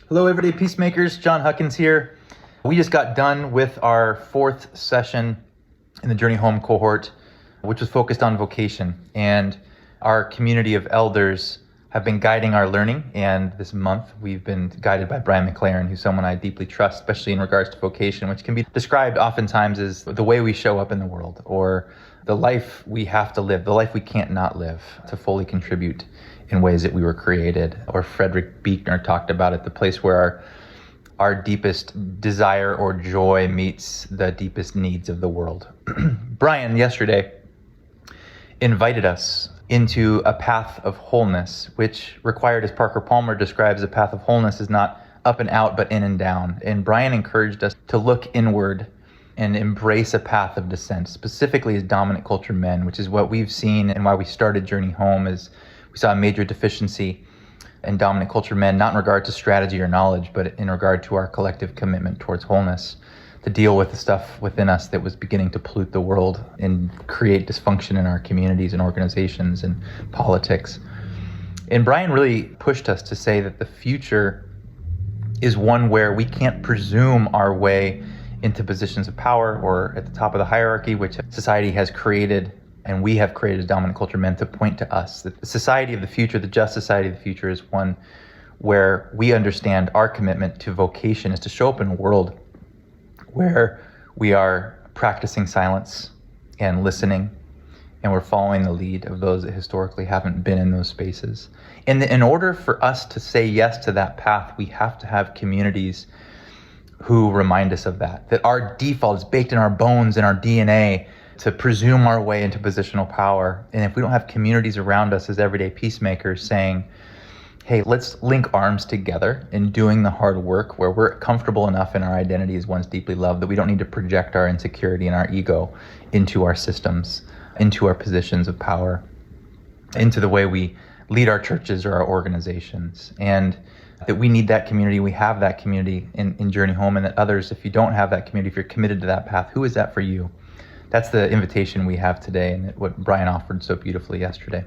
Hello, Everyday Peacemakers. John Huckins here. We just got done with our fourth session in the Journey Home cohort, which was focused on vocation. And our community of elders have been guiding our learning. And this month, we've been guided by Brian McLaren, who's someone I deeply trust, especially in regards to vocation, which can be described oftentimes as the way we show up in the world, or the life we have to live, the life we can't not live to fully contribute in ways that we were created. Or Frederick Buechner talked about it, the place where our deepest desire or joy meets the deepest needs of the world. Brian yesterday invited us into a path of wholeness, which required, as Parker Palmer describes, a path of wholeness is not up and out, but in and down. And Brian encouraged us to look inward and embrace a path of descent, specifically as dominant culture men, which is what we've seen and why we started Journey Home. Is we saw a major deficiency in dominant culture men, not in regard to strategy or knowledge, but in regard to our collective commitment towards wholeness, to deal with the stuff within us that was beginning to pollute the world and create dysfunction in our communities and organizations and politics. And Brian really pushed us to say that the future is one where we can't presume our way into positions of power or at the top of the hierarchy, which society has created and we have created as dominant culture men to point to us. The society of the future, the just society of the future, is one where we understand our commitment to vocation is to show up in a world where we are practicing silence and listening, and we're following the lead of those that historically haven't been in those spaces. And in order for us to say yes to that path, we have to have communities who remind us of that our default is baked in our bones and our DNA to presume our way into positional power. And if we don't have communities around us as everyday peacemakers saying, hey, let's link arms together in doing the hard work where we're comfortable enough in our identity as ones deeply loved that we don't need to project our insecurity and our ego into our systems, into our positions of power, into the way we lead our churches or our organizations. And that we need that community, we have that community in Journey Home, and that others, if you don't have that community, if you're committed to that path, who is that for you? That's the invitation we have today, and what Brian offered so beautifully yesterday.